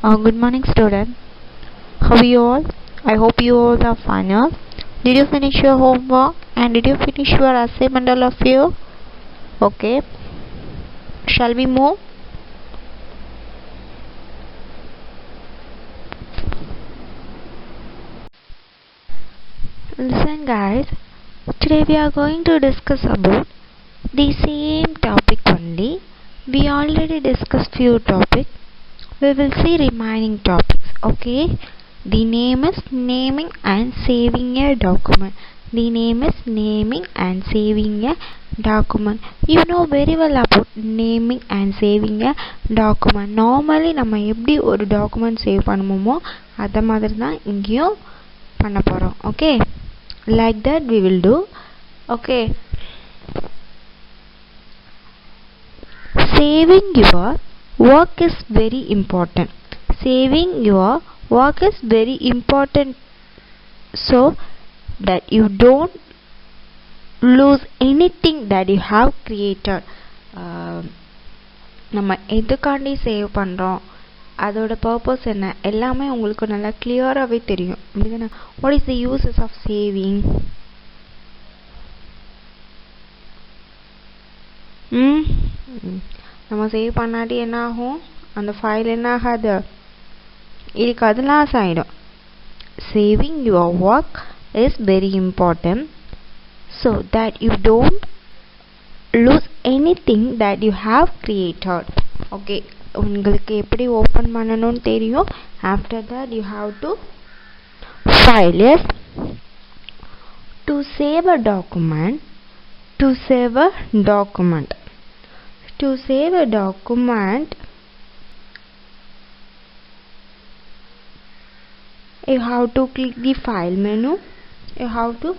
Good morning, student. How are you all? I hope you all are fine. Did you finish your homework and did you finish your assignment, all of you? Okay. Shall we move? Listen, guys. Today we are going to discuss about the same topic only. We already discussed few topics. We will see remaining topics. Okay. The name is naming and saving a document. The name is naming and saving a document. You know very well about naming and saving a document. Normally நம்ம எப்படி ஒரு document save பண்ணுமோ அத மாதிரி தான் இங்கேயும் பண்ண போறோம். Okay, like that we will do. Okay, saving your work is very important. Saving your work is very important so that you don't lose anything that you have created. நம்ம எதுக்காண்டி save பண்றோம், அதோட பர்பஸ் என்ன, எல்லாமே உங்களுக்கு நல்லா கிளியராகவே தெரியும் அப்படிதானே? What is the uses of saving? நம்ம சேவ் பண்ணாட்டி என்ன ஆகும்? அந்த ஃபைல் என்ன ஆகாது, இருக்காது, லாஸ் ஆகிடும். Saving your work is very important so that you don't lose anything that you have created. Okay, உங்களுக்கு எப்படி ஓபன் பண்ணனும்னு தெரியும். After that you have to file. Yes, to save a document, to save a document, to save a document you have to click the file menu. You have to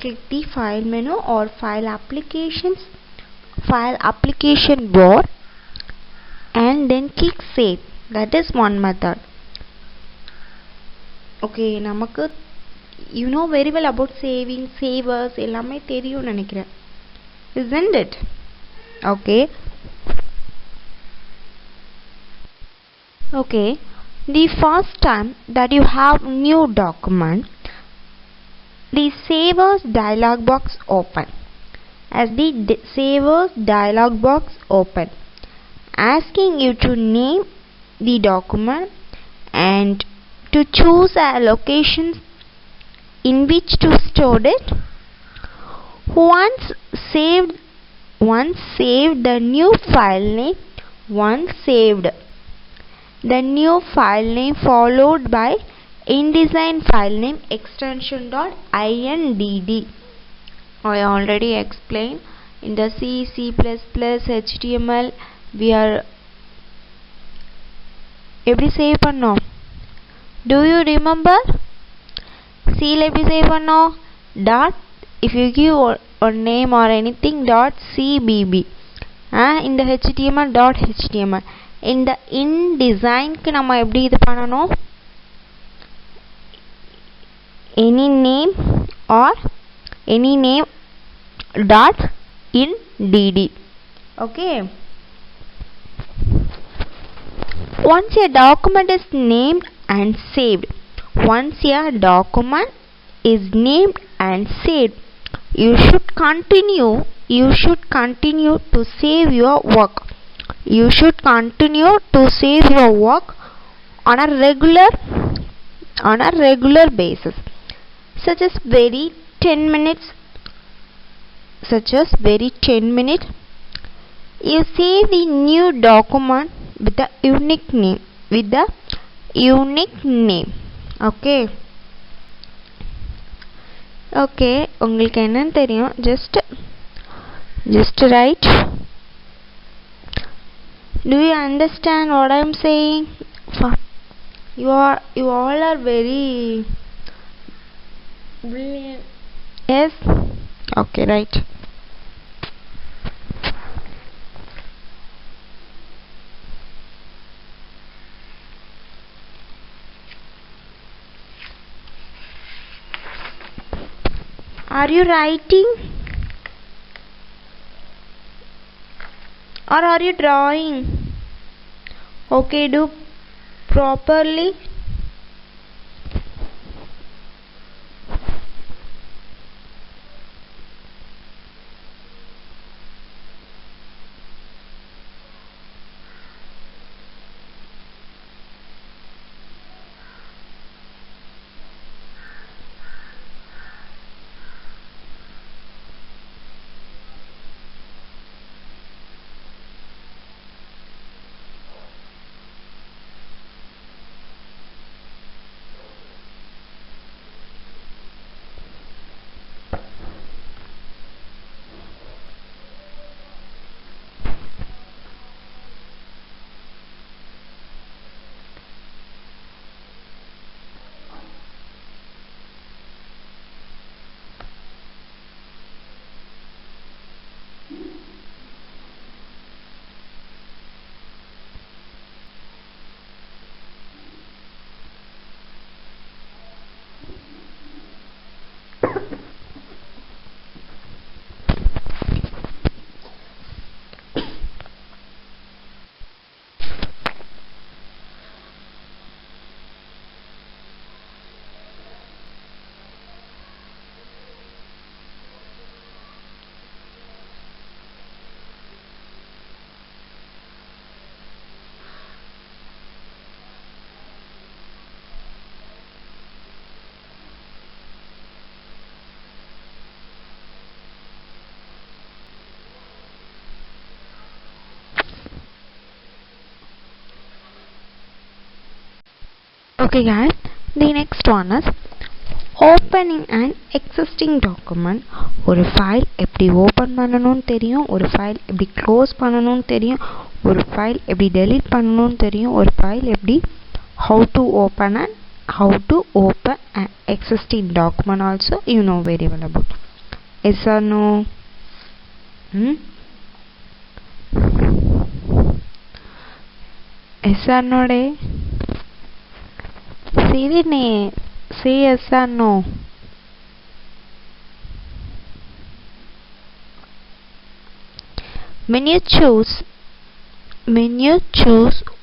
click the file menu or file applications, file application bar, and then click save. That is one method. Okay, நமக்கு you know very well about saving, savers எல்லாமே தெரியும் நினைக்கிறேன், isn't it? Okay. Okay, the first time that you have new document, the savers dialog box open. As the savers dialog box open, asking you to name the document and to choose a location in which to store it. Once saved the new file name, the new file name followed by InDesign file name extension .indd. I already explained in the C, C++, HTML we are எப்படி save பண்ணோம்? Do you remember? C ல எப்படி save பண்ணோம்? dot, if you give a name or anything .cbb. இந்த HTML .html. இந்த InDesign க்கு நம்ம எப்படி இது பண்ணனும்? any name dot indd. Okay, once a document is named and saved, you should continue to save your work. You should continue to save your work on a regular basis, such as very 10 minutes. You save the new document with the unique name. Okay, உங்களுக்கு என்னன்னு தெரியும், just write. Do you understand what I am saying? You all are very brilliant. Yes, okay, right. Are you writing or are you drawing? Okay, do properly? Okay guys, the next one is opening an existing document. ஒரு file எப்படி open பண்ணணும்னு தெரியும், ஒரு file எப்படி close பண்ணணும்னு தெரியும், ஒரு file எப்படி டெலீட் பண்ணணும்னு தெரியும், ஒரு ஃபைல் எப்படி how to open an existing document also you know very well about. Yes or no? Yes or no day? Say yes or no. When you choose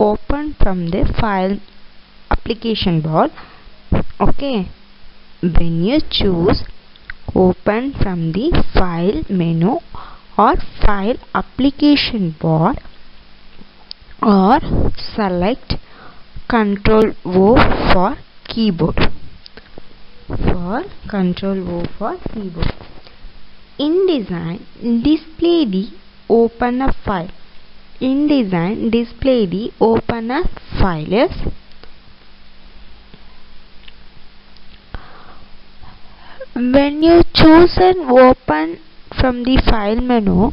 open from the file application bar, okay, when you choose open from the file menu or file application bar, or select Ctrl O for keyboard. InDesign display the open a file. InDesign display the open a file. Yes. When you choose an open from the file menu,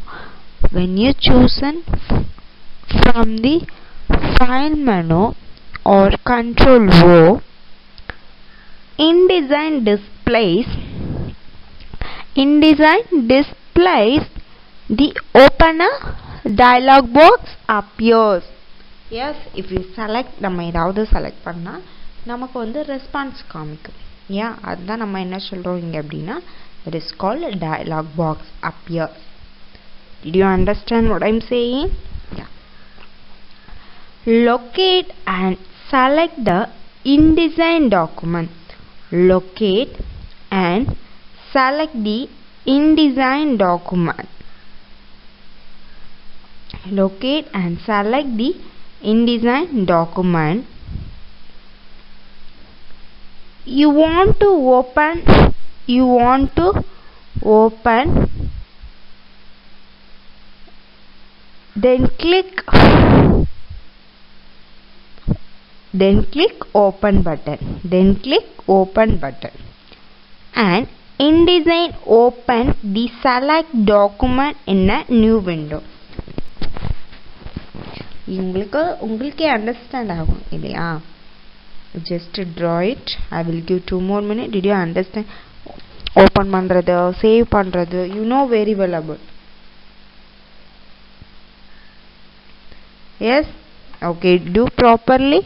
or Ctrl O, InDesign displays the opener dialog box appears. Yes, if you select நம்ம ஏதாவது select பண்ணா நமக்கு வந்து response காமிக்கும். Yeah, அதுதான் நம்ம என்ன சொல்றோம் இங்க அப்படினா, it is called dialog box appears. Did you understand what I'm saying? Yeah. Locate and select the InDesign document. Locate and select the InDesign document. Locate and select the InDesign document. You want to open then click open button. And InDesign open the select document in a new window. உங்களுக்கு understand ஆகும் இல்லையா? Just draw it. I will give 2 more minutes. Did you understand? Open பண்றது, save பண்றது, you know very well about. Yes? Okay, do properly.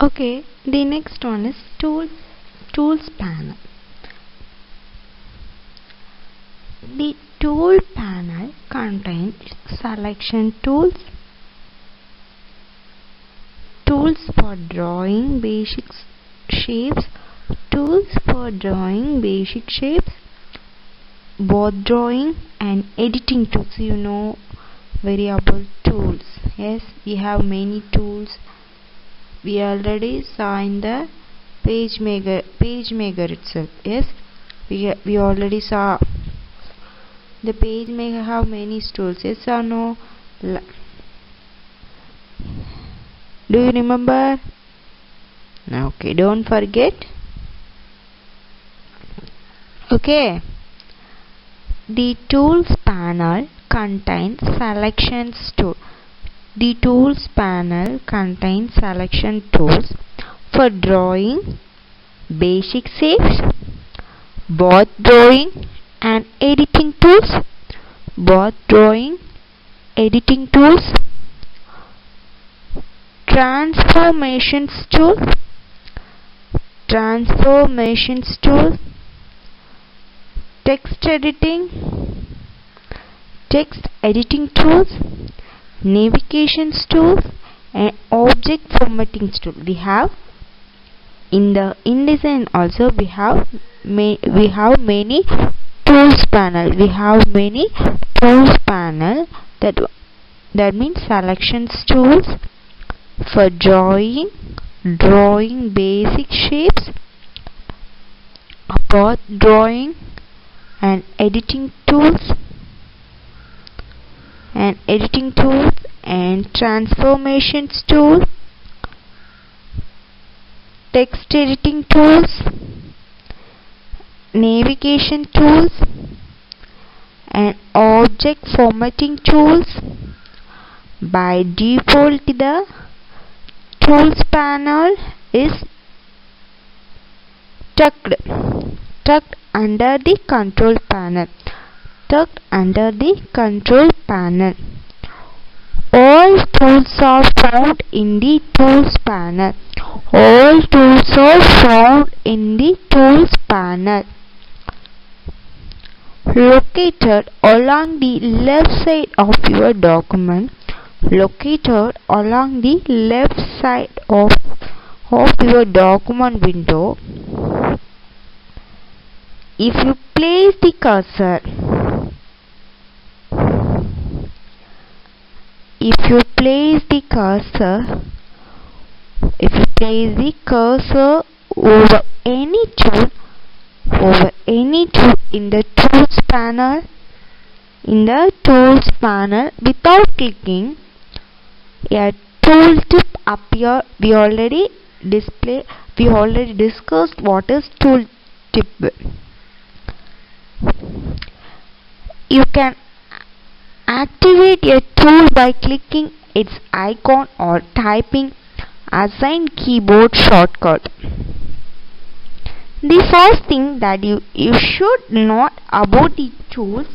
Okay, the next one is tools panel. The tool panel contains selection tools, tools for drawing basic shapes, both drawing and editing tools. You know variable tools. Yes, we have many tools. We already saw in the page maker itself. Yes, we already saw the page maker have many tools. Yes or no? Do you remember? Okay, don't forget. Okay, the tools panel contains selections tool. The tools panel contains selection tools for drawing basic shapes, both drawing and editing tools, transformations tool, text editing tools, navigations tools, and object formatting tool. We have in the InDesign also we have many tools panel. That means selections tools for drawing basic shapes, both drawing and editing tools, and transformations tool, text editing tools, navigation tools, and object formatting tools. By default, the tools panel is tucked under the control panel. All tools are found in the tools panel. Located along the left side of your document. Your document window. If you place the cursor over any tool in the tools panel without clicking, a tooltip appear. We already discussed what is tooltip. You can activate a tool by clicking its icon or typing assign keyboard shortcut. The first thing that you should know about the tools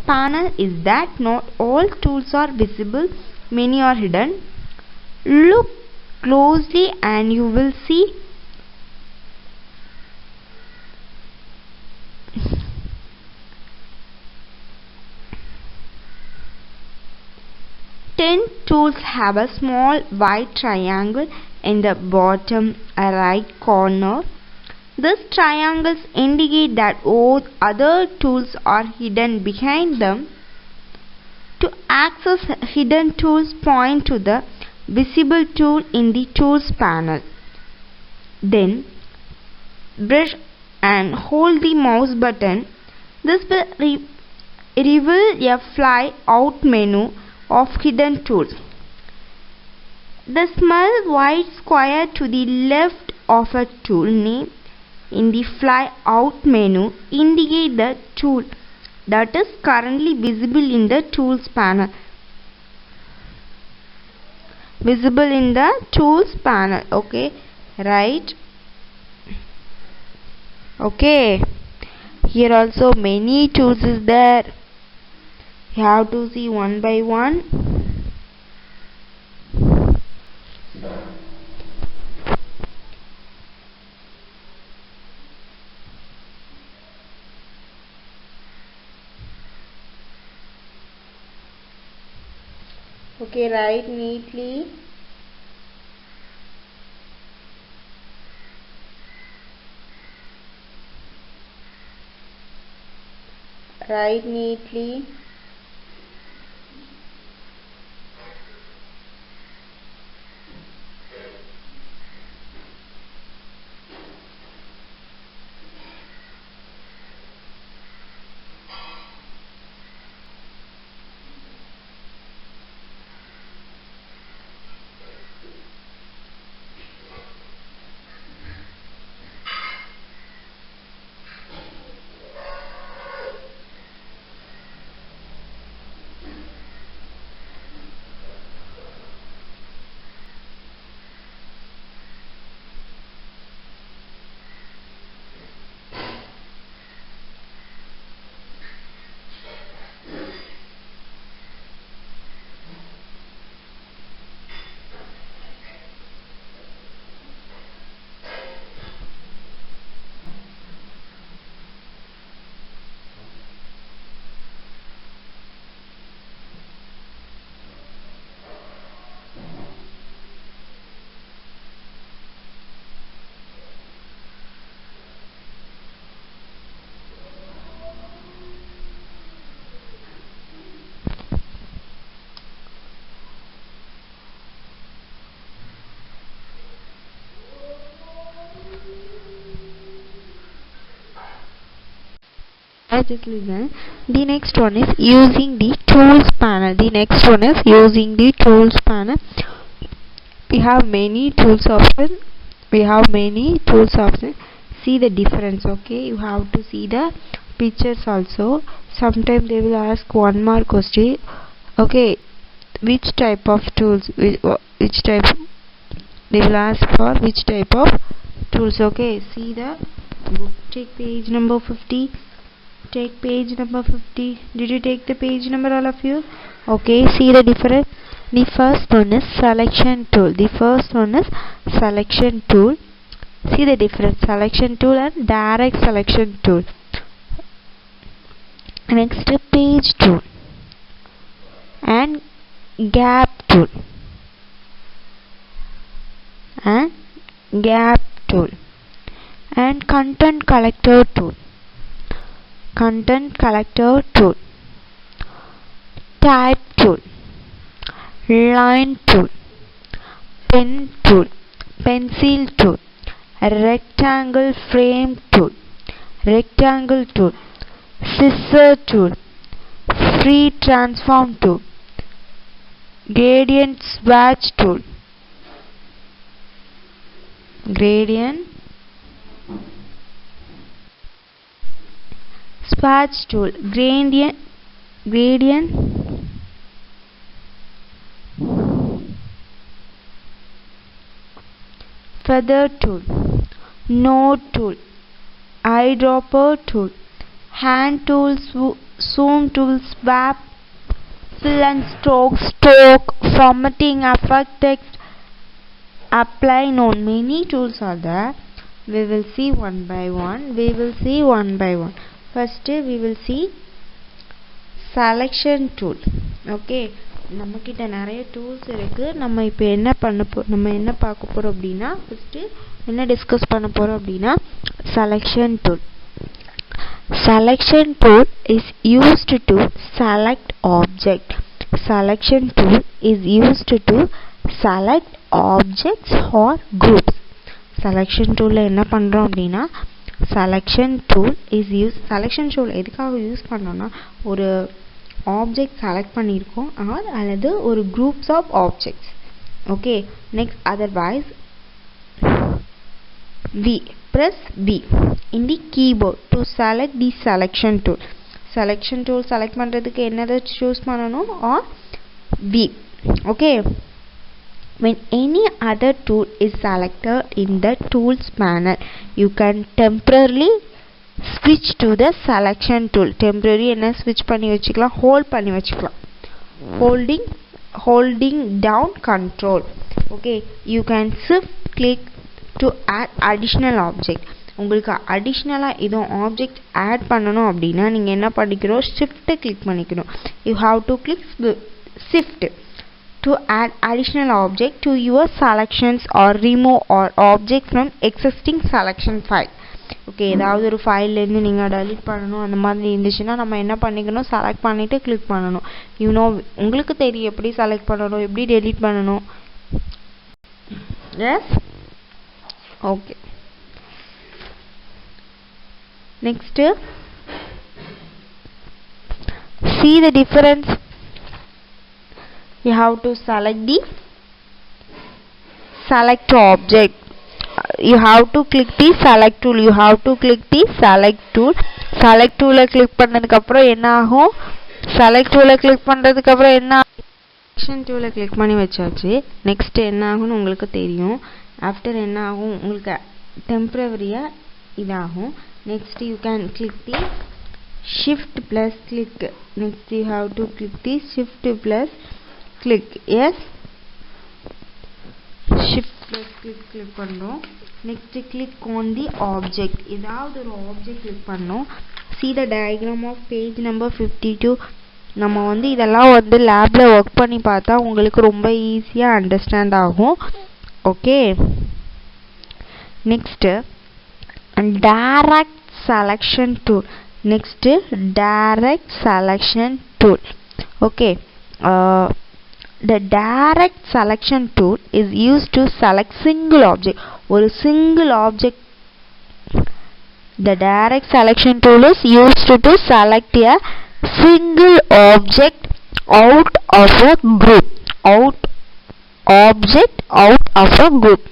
panel is that not all tools are visible, many are hidden. Look closely and you will see tools have a small white triangle in the bottom right corner. These triangles indicate that all other tools are hidden behind them. To access hidden tools, point to the visible tool in the tools panel. Then brush and hold the mouse button. This will reveal a fly out menu of hidden tools. The small white square to the left of a tool name in the fly out menu indicate the tool that is currently visible in the tools panel. Okay, right? Okay, here also many tools is there. You have to see one by one. Okay, write neatly. Write neatly. Just listen. The next one is using the tools panel. The next one is using the tools panel. We have many tools option. See the difference. Okay, you have to see the pictures also. Sometimes they will ask one more question. Okay, which type of tools? Which type? They will ask for which type of tools. Okay, see the book. Take page number 50. Take page number 50. Did you take the page number, all of you? Okay, see the difference. The first one is selection tool. See the difference. Selection tool and direct selection tool. Next, page tool and gap tool and content collector tool. Type tool, line tool, pen tool, pencil tool, rectangle frame tool, scissor tool, free transform tool, gradient swatch tool, gradient feather tool, node tool, eyedropper tool, hand tool, zoom tool, swap, fill and stroke, formatting, effect, text, apply, node. Many tools are there. We will see one by one. First we will see selection tool. Okay, நம்மக்கிட்ட நிறைய tools இருக்கு. நம்ம இப்போ என்ன பார்க்க போறோம் அப்படின்னா, first என்ன டிஸ்கஸ் பண்ண போறோம் அப்படின்னா, selection tool is used to select object. Or groups. Selection tool என்ன பண்றோம் அப்படின்னா, selection tool எதுக்காக யூஸ் பண்ணோம்னா, ஒரு ஆப்ஜெக்ட் செலக்ட் பண்ணியிருக்கோம் அல்லது ஒரு groups of objects. Okay, next, otherwise press V in the keyboard to select the selection tool. Select பண்றதுக்கு என்னதை சூஸ் பண்ணணும்? or V. Okay, when any other tool is selected in the tools panel, you can temporarily switch to the selection tool. Temporary என்ன switch பண்ணி வச்சுக்கலாம், hold பண்ணி வச்சுக்கலாம். Holding down control. Okay, you can shift click to add additional object. உங்களுக்கு அடிஷ்னலா ஏதோ object add பண்ணணும் அப்படின்னா நீங்க என்ன பண்ணிக்கணும், shift click பண்ணிக்கணும். You have to click shift. to add additional object to your selections or remove or object from existing selection file. Okay, ஏதாவது ஒரு ஃபைல்லேருந்து நீங்கள் டெலிட் பண்ணணும் அந்த மாதிரி இருந்துச்சுன்னா நம்ம என்ன பண்ணிக்கணும், செலக்ட் பண்ணிவிட்டு கிளிக் பண்ணணும். உங்களுக்கு தெரியும் எப்படி செலக்ட் பண்ணணும், எப்படி டெலிட் பண்ணணும். Yes, okay. Next see the difference. You have to select the select object. You have to click the select tool. You have to click the select tool. Select tool click பண்ணதுக்கு அப்புறம் என்ன ஆகும், select tool click பண்ணதுக்கு அப்புறம் என்ன selection tool click பண்ணி வச்சாச்சு. Next என்ன ஆகும்னு உங்களுக்கு தெரியும். ஆஃப்டர் என்ன ஆகும், உங்களுக்கு டெம்பரரியா இதாகும். Next you can click the shift plus click. Next you have to click the shift plus click. Yes, shift plus click பண்ணோம். next click on the object. ஏதாவது ஒரு object click பண்ணோம். see the diagram of page number 52. நம்ம வந்து இதெல்லாம் வந்து லேப்ல work பண்ணி பார்த்தா உங்களுக்கு ரொம்ப ஈஸியா அண்டர்ஸ்டாண்ட் ஆகும். Okay, next direct selection tool. next direct selection tool. okay, the direct selection tool is used to select single object. ஒரு single object, the direct selection tool is used to select a single object out of a group. out of a group.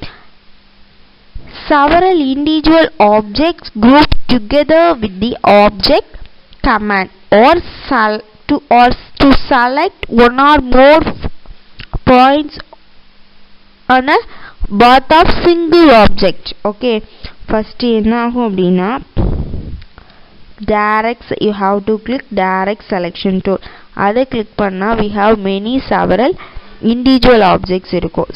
Several individual objects grouped together with the object command or to select one or more points on a path of single object. okay, first என்ன ஆகும் அப்படின்னா direct, you have to click direct selection tool. அதை click பண்ணா we have several individual objects இருக்கும்.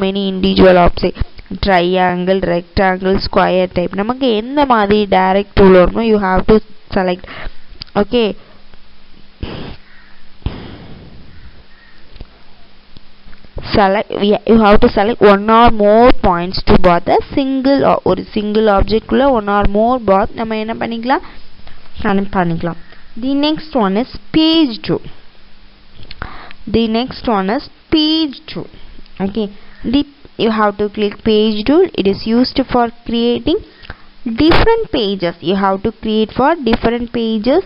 many individual objects, triangle, rectangle, square type. நமக்கு எந்த மாதிரி direct tool வருமோ you have to select. okay, you have to select one or more points to both a single ஒரு single object குள்ள one or more both நம்ம என்ன பண்ணிக்கலாம், பண்ணிக்கலாம். the next one is page tool. okay, you have to click page tool. it is used for creating different pages. you have to create for different pages,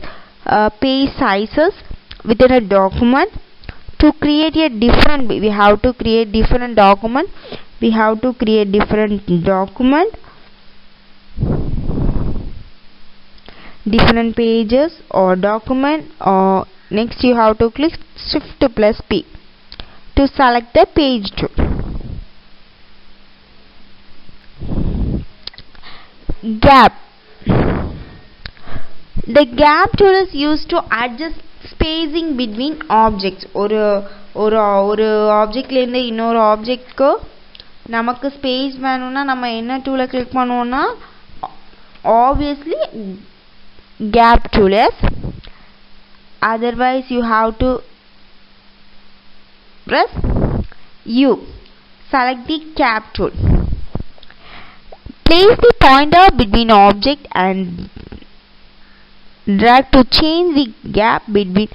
page sizes within a document. to create a different, we have to create different document. different pages or document. or next you have to click shift plus P to select the page tool. gap. the gap tool is used to adjust spacing between objects. ஒரு ஆப்ஜெக்ட்ல இருந்து இன்னொரு ஆப்ஜெக்ட்க்கு நமக்கு space வேணும்னா நம்ம என்ன டூலை click பண்ணுவோம்னா obviously gap tool. yes, otherwise you have to press U. select the gap tool. place the pointer between object and drag to change the gap between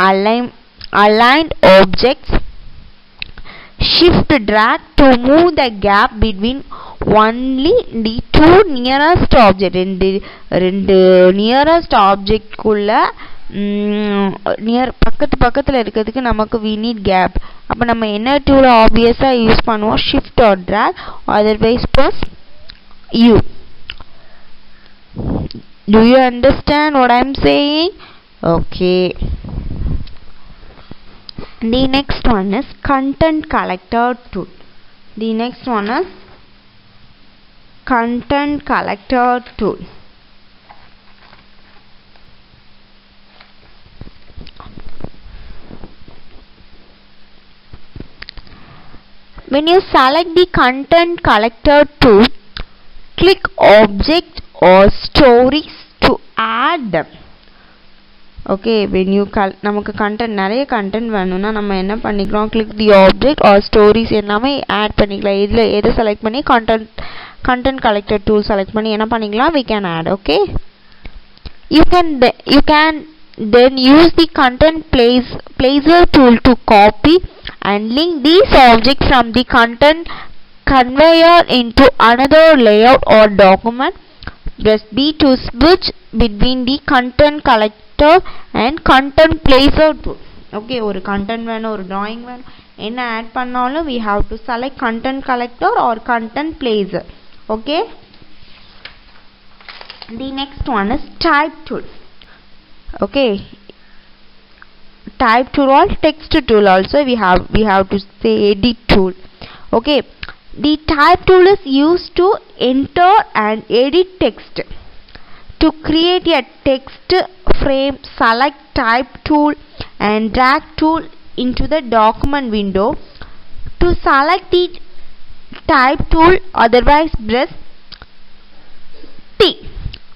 aligned objects. shift drag to move the gap between only the two nearest object. ரெண்டு nearest object குள்ள பக்கத்துல இருக்கிறதுக்கு நமக்கு we need gap. அப்ப நம்ம என்ன tool ஆப்வியஸா use பண்ணுவோம், shift or drag, otherwise press U. do you understand what I am saying? okay, the next one is content collector tool. when you select the content collector tool, click object or stories to add them. okay when you நமக்கு content நிறைய content வேணும்னா நம்ம என்ன பண்ணிக்கலாம் click the object or stories எல்லாமே add பண்ணிக்கலாம் இதுல எதை செலக்ட் பண்ணி content collector tool செலக்ட் பண்ணி என்ன பண்ணிக்கலாம் we can add okay you can then use the content placer tool to copy and link these objects from the content conveyor into another layout or document. Press B to switch between the content collector and content placer tool. Okay, ஒரு content வேணும் ஒரு drawing வேணும் என்ன add பண்ணாலும் we have to select content collector or content placer. Okay. The next one is type tool. Okay. Type tool or text tool also we have to say edit tool. Okay. The type tool is used to enter and edit text. To create a text frame, select type tool and drag tool into the document window. To select the type tool, otherwise press T.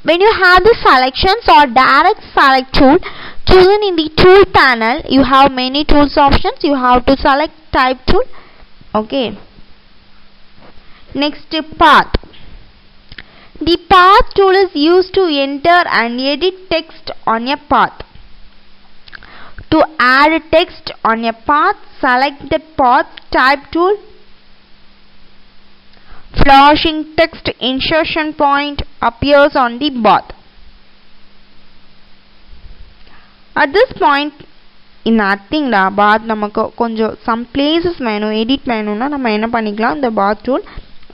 When you have the selections or direct select tool chosen in the tool panel, you have many tools options. You have to select type tool. Okay. Next, path. The path tool is used to enter and edit text on a path. To add text on a path, select the path type tool. Flashing text insertion point appears on the path. At this point in nothing la path நமக்கு கொஞ்சம் some places வேணும் edit வேணும்னா நம்ம என்ன பண்ணிக்கலாம் இந்த path tool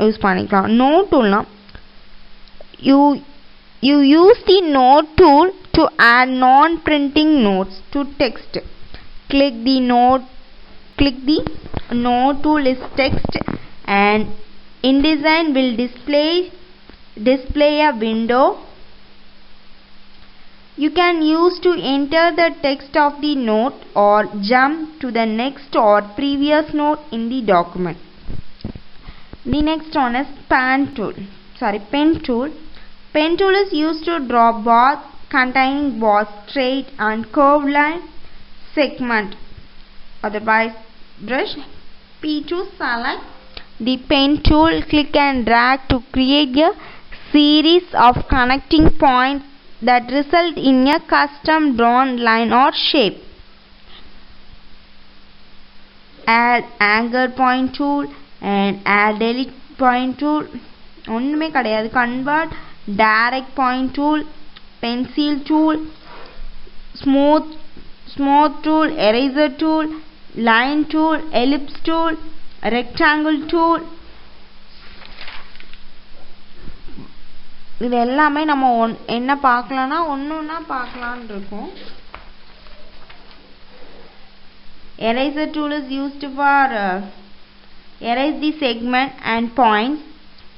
use பண்ணிக்கலாம் node toolனா you use the node tool to add non-printing notes to text. Click the node tool is text and InDesign will display a window. You can use to enter the text of the note or jump to the next or previous note in the document. The next one is pen tool. Pen tool is used to draw bars containing both straight and curved line segment. Otherwise, brush P to select the pen tool. Click and drag to create a series of connecting points that result in a custom drawn line or shape. Add anchor point tool and add delete point tool. ஒண்ணுமே கிடையாது convert direct point tool, pencil tool, smooth tool, eraser tool, line tool, ellipse tool, rectangle tool. இது எல்லாமே நம்ம என்ன பார்க்கலாம்னா ஒண்ணுன்னா பார்க்கலாம்னு இருக்கோம். Eraser tool is used for erase the segment and points.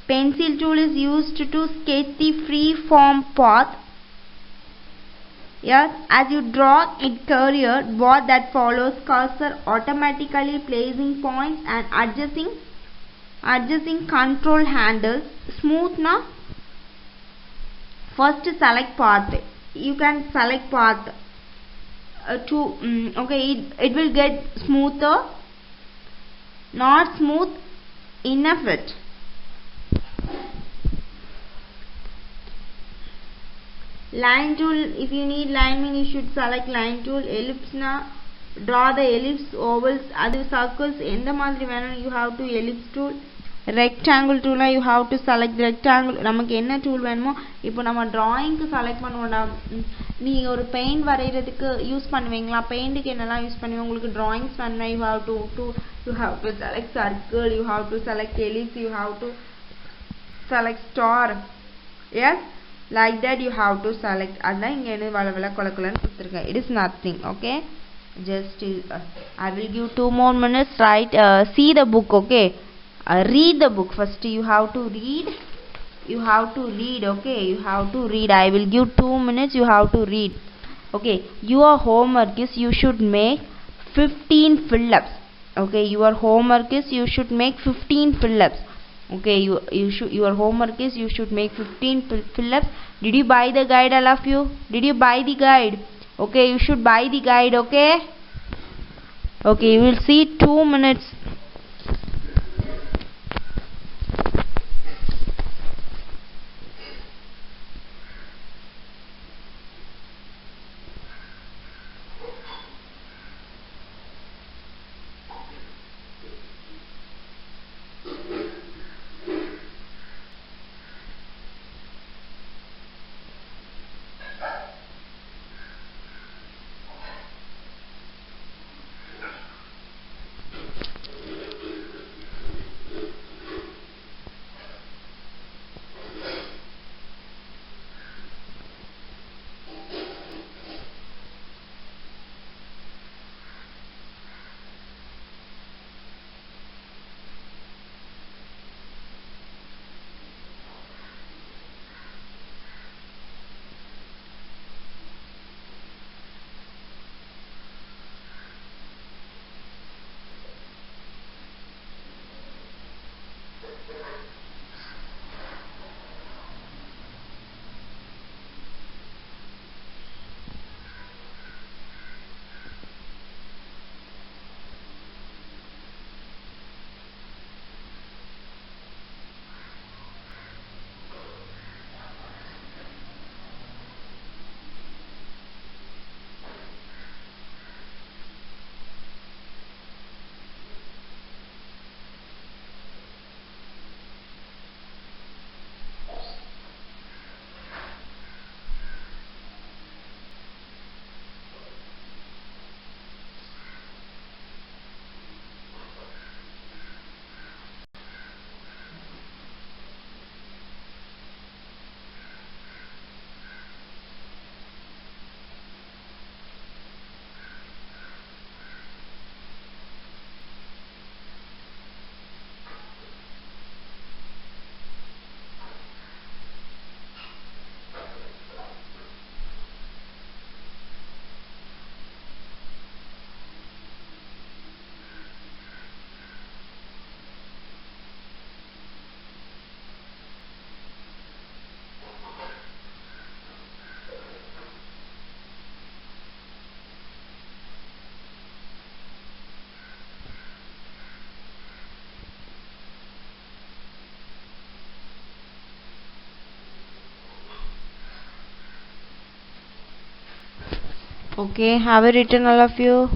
Pencil tool is used to sketch the free form path. Yes, as you draw it career bar that follows cursor automatically placing points and adjusting control handles. Smooth na first select path. You can select path to okay it will get smoother, not smooth enough it. Line tool, if you need lining you should select line tool. Ellipse na draw the ellipse, ovals adu circles endha maadhiri venum you have to ellipse tool. Rectangle tool you have to select rectangle. நமக்கு என்ன tool வேணுமோ இப்போ நம்ம drawing க்கு select பண்ணுவோம்டா நீங்க ஒரு paint வரையிறதுக்கு use பண்ணுவீங்களா பெயிண்ட்க்கு என்னலாம் யூஸ் பண்ணுவீங்க உங்களுக்கு drawings பண்ணா you have to select circle, you have to select ellipse, you have to select star. Yes, like that you have to select. அதான் இங்க என்ன வளவள கொலகொலன்னு கொடுத்திருக்கேன். It is nothing. Okay, just I will give 2 more minutes. Right, see the book. Okay, read the book first. You have to read. Okay, you have to read. I will give 2 minutes. You have to read. Okay, your homework is you should make 15 fill-ups. Okay, your homework is you should make 15 fill-ups. Okay, your homework is you should make 15 fill-ups. Did you buy the guide, all of you? Did you buy the guide? Okay, you should buy the guide. Okay, you will see 2 minutes. Okay, have you written all of you?